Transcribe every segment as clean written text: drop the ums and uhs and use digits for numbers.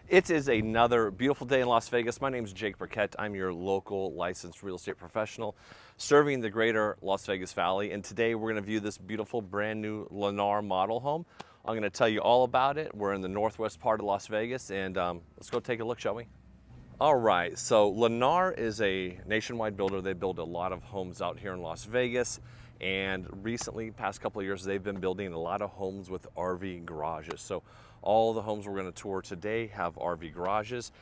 It is another beautiful day in Las Vegas. My name is Jake Burkett. I'm your local licensed real estate professional serving the greater Las Vegas Valley. And today we're going to view this beautiful brand new Lennar model home. I'm going to tell you all about it. We're in the northwest part of Las Vegas, and let's go take a look, shall we? All right, so Lennar is a nationwide builder. They build a lot of homes out here in Las Vegas. And recently, past couple of years, they've been building a lot of homes with RV garages. So all the homes we're going to tour today have RV garages.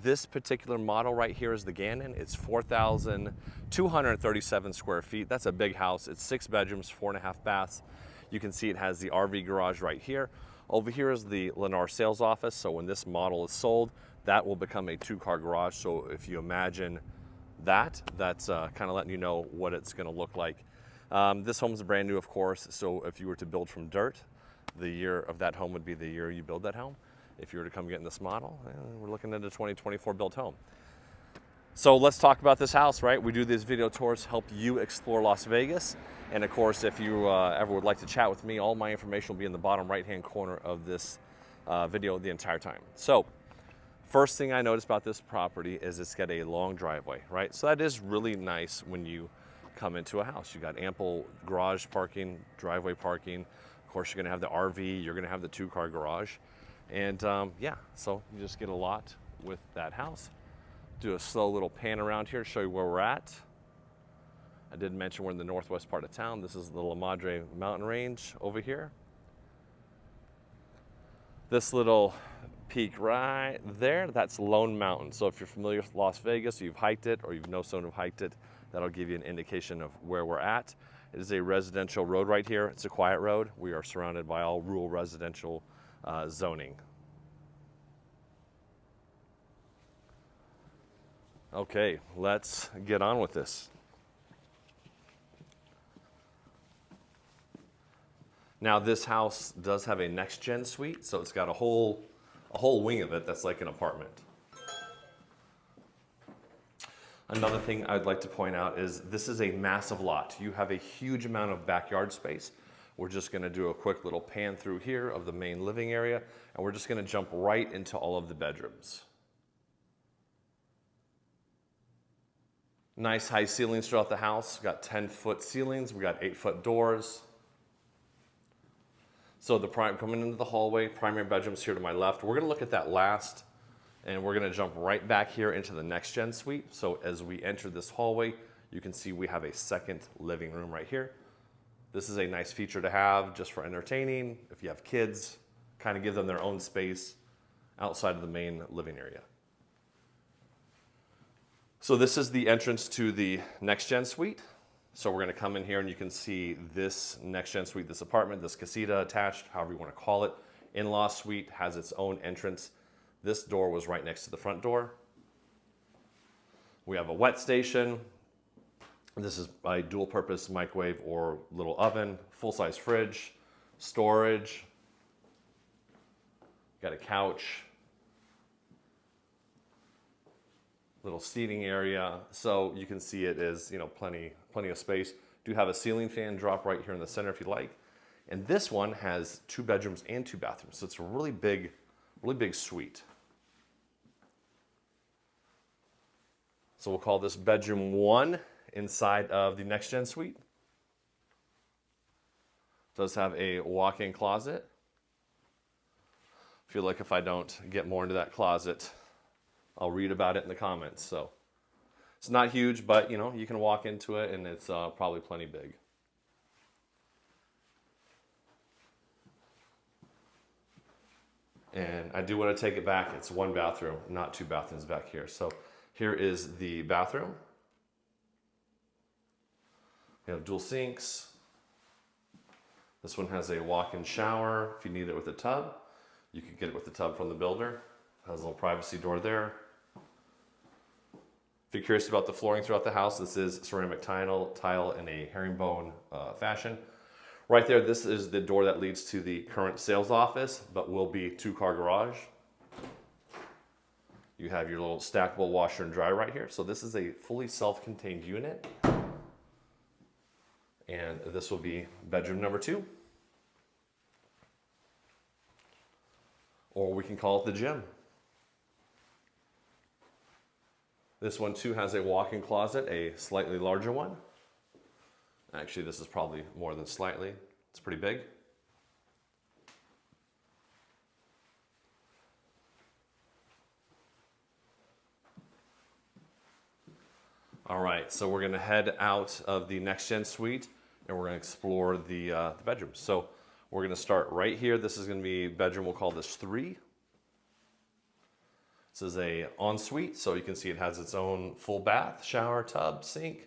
This particular model right here is the Gannon. It's 4,237 square feet. That's a big house. It's 6 bedrooms, 4.5 baths. You can see it has the RV garage right here. Over here is the Lennar sales office. So when this model is sold, that will become a 2-car garage. So if you imagine that, that's kind of letting you know what it's going to look like. This home is brand new, of course, so if you were to build from dirt, the year of that home would be the year you build that home. If you were to come get in this model, we're looking at a 2024 built home. So let's talk about this house, right? We do these video tours to help you explore Las Vegas. And of course, if you ever would like to chat with me, all my information will be in the bottom right-hand corner of this video the entire time. So first thing I noticed about this property is it's got a long driveway, right? So that is really nice when you come into a house. You got ample garage parking, driveway parking. Of course, you're gonna have the RV, you're gonna have the 2-car garage. And yeah, so you just get a lot with that house. Do a slow little pan around here to show you where we're at. I did mention we're in the northwest part of town. This is the La Madre mountain range over here. This little peak right there, that's Lone Mountain. So if you're familiar with Las Vegas, you've hiked it, or you know someone who hiked it, that'll give you an indication of where we're at. It is a residential road right here. It's a quiet road. We are surrounded by all rural residential zoning. Okay, let's get on with this. Now this house does have a next gen suite, so it's got a whole wing of it that's like an apartment. Another thing I'd like to point out is this is a massive lot. You have a huge amount of backyard space. We're just gonna do a quick little pan through here of the main living area, and we're just gonna jump right into all of the bedrooms. Nice high ceilings throughout the house. We've got 10-foot ceilings. We got 8-foot doors. So coming into the hallway, primary bedrooms here to my left. We're gonna look at that last, and we're gonna jump right back here into the next gen suite. So as we enter this hallway, you can see we have a second living room right here. This is a nice feature to have just for entertaining. If you have kids, kind of give them their own space outside of the main living area. So this is the entrance to the next gen suite. So we're gonna come in here and you can see this next gen suite, this apartment, this casita attached, however you wanna call it. In-law suite has its own entrance. This door was right next to the front door. We have a wet station. This is a dual purpose microwave or little oven, full-size fridge, storage. Got a couch, little seating area. So you can see it is, plenty of space. Do have a ceiling fan drop right here in the center if you like. And this one has 2 bedrooms and 2 bathrooms. So it's a really big suite. So we'll call this bedroom 1 inside of the next gen suite. It does have a walk-in closet. I feel like if I don't get more into that closet, I'll read about it in the comments. So it's not huge, but you can walk into it and it's probably plenty big. And I do want to take it back. It's 1 bathroom, not 2 bathrooms back here. So here is the bathroom. You have dual sinks. This one has a walk-in shower. If you need it with a tub, you can get it with the tub from the builder. It has a little privacy door there. If you're curious about the flooring throughout the house, this is ceramic tile in a herringbone fashion. Right there, this is the door that leads to the current sales office, but will be 2-car garage. You have your little stackable washer and dryer right here. So this is a fully self-contained unit. And this will be bedroom number 2. Or we can call it the gym. This one too has a walk-in closet, a slightly larger one. Actually, this is probably more than slightly. It's pretty big. All right, so we're gonna head out of the next gen suite and we're gonna explore the bedrooms. So we're gonna start right here. This is gonna be bedroom, we'll call this 3. This is a ensuite, so you can see it has its own full bath, shower, tub, sink.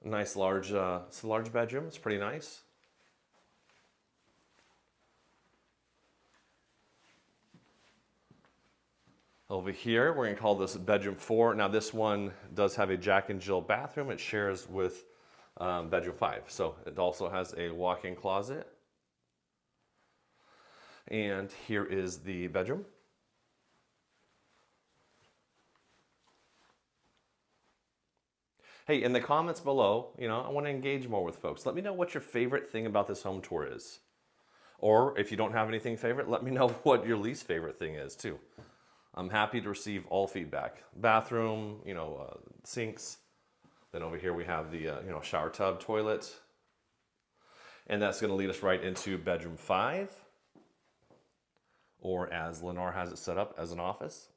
Nice large, it's a large bedroom. It's pretty nice. Over here, we're gonna call this bedroom 4. Now this one does have a Jack and Jill bathroom. It shares with bedroom 5. So it also has a walk-in closet. And here is the bedroom. Hey, in the comments below, I want to engage more with folks. Let me know what your favorite thing about this home tour is. Or if you don't have anything favorite, let me know what your least favorite thing is too. I'm happy to receive all feedback. Bathroom, sinks. Then over here we have the shower tub, toilet. And that's going to lead us right into bedroom 5. Or as Lennar has it set up, as an office.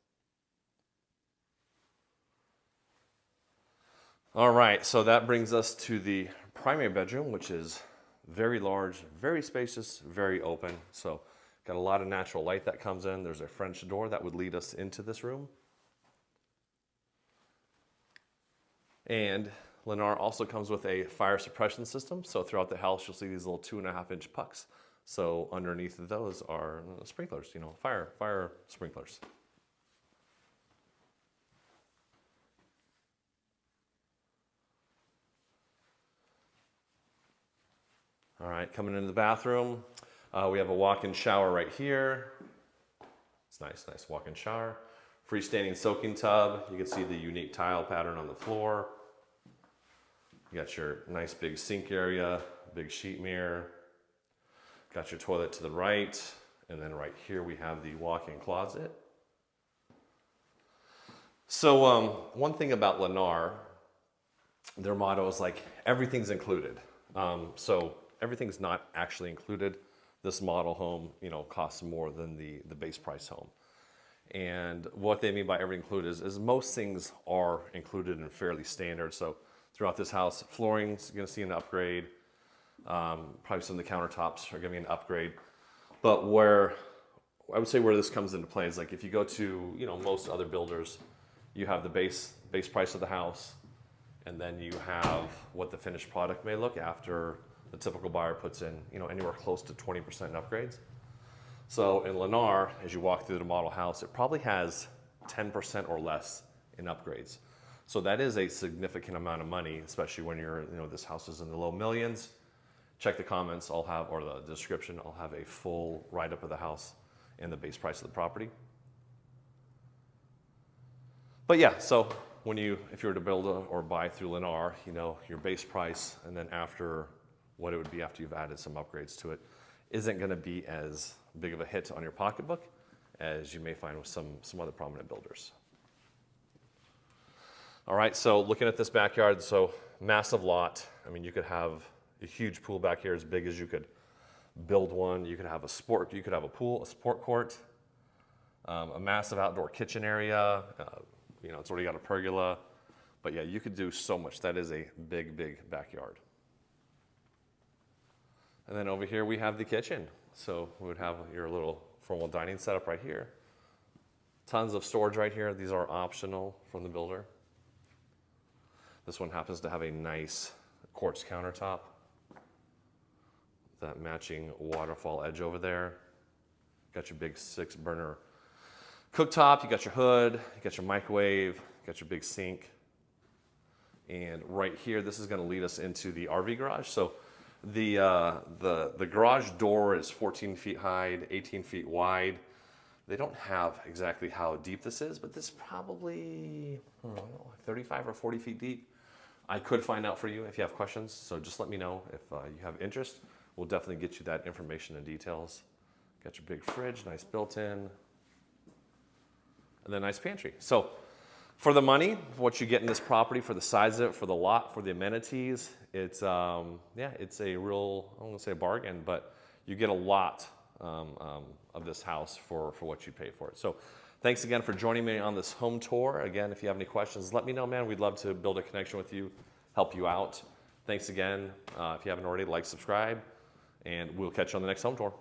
All right, so that brings us to the primary bedroom, which is very large, very spacious, very open. So got a lot of natural light that comes in. There's a French door that would lead us into this room. And Lennar also comes with a fire suppression system. So throughout the house, you'll see these little 2.5-inch pucks. So underneath of those are sprinklers, fire sprinklers. All right, coming into the bathroom, we have a walk-in shower right here. It's nice walk-in shower. Freestanding soaking tub. You can see the unique tile pattern on the floor. You got your nice big sink area, big sheet mirror. Got your toilet to the right. And then right here we have the walk-in closet. So one thing about Lennar, their motto is like, everything's included. So everything's not actually included. This model home, costs more than the base price home. And what they mean by everything included is most things are included and fairly standard. So throughout this house, flooring's gonna see an upgrade. Probably some of the countertops are gonna be an upgrade. But where this comes into play is like if you go to, most other builders, you have the base price of the house, and then you have what the finished product may look after the typical buyer puts in, anywhere close to 20% upgrades. So in Lennar, as you walk through the model house, it probably has 10% or less in upgrades. So that is a significant amount of money, especially when this house is in the low millions. Check the comments, or the description, I'll have a full write-up of the house and the base price of the property. But yeah, so if you were to build or buy through Lennar, your base price, and then after what it would be after you've added some upgrades to it, isn't going to be as big of a hit on your pocketbook as you may find with some other prominent builders. All right, so looking at this backyard, so massive lot. I mean, you could have a huge pool back here as big as you could build one. You could have a pool, a sport court, a massive outdoor kitchen area. It's already got a pergola. But yeah, you could do so much. That is a big, big backyard. And then over here we have the kitchen. So we would have your little formal dining setup right here. Tons of storage right here. These are optional from the builder. This one happens to have a nice quartz countertop. That matching waterfall edge over there. Got your big 6-burner cooktop. You got your hood. You got your microwave. You got your big sink. And right here, this is going to lead us into the RV garage. So the garage door is 14 feet high, 18 feet wide. They don't have exactly how deep this is, but this is probably, I don't know, 35 or 40 feet deep. I could find out for you if you have questions, so just let me know if you have interest. We'll definitely get you that information and details. Got your big fridge, nice built-in, and then nice pantry. So for the money, what you get in this property, for the size of it, for the lot, for the amenities, it's yeah, it's a real, I don't want to say a bargain, but you get a lot of this house for what you pay for it. So thanks again for joining me on this home tour. Again, if you have any questions, let me know, man. We'd love to build a connection with you, help you out. Thanks again. If you haven't already, like, subscribe, and we'll catch you on the next home tour.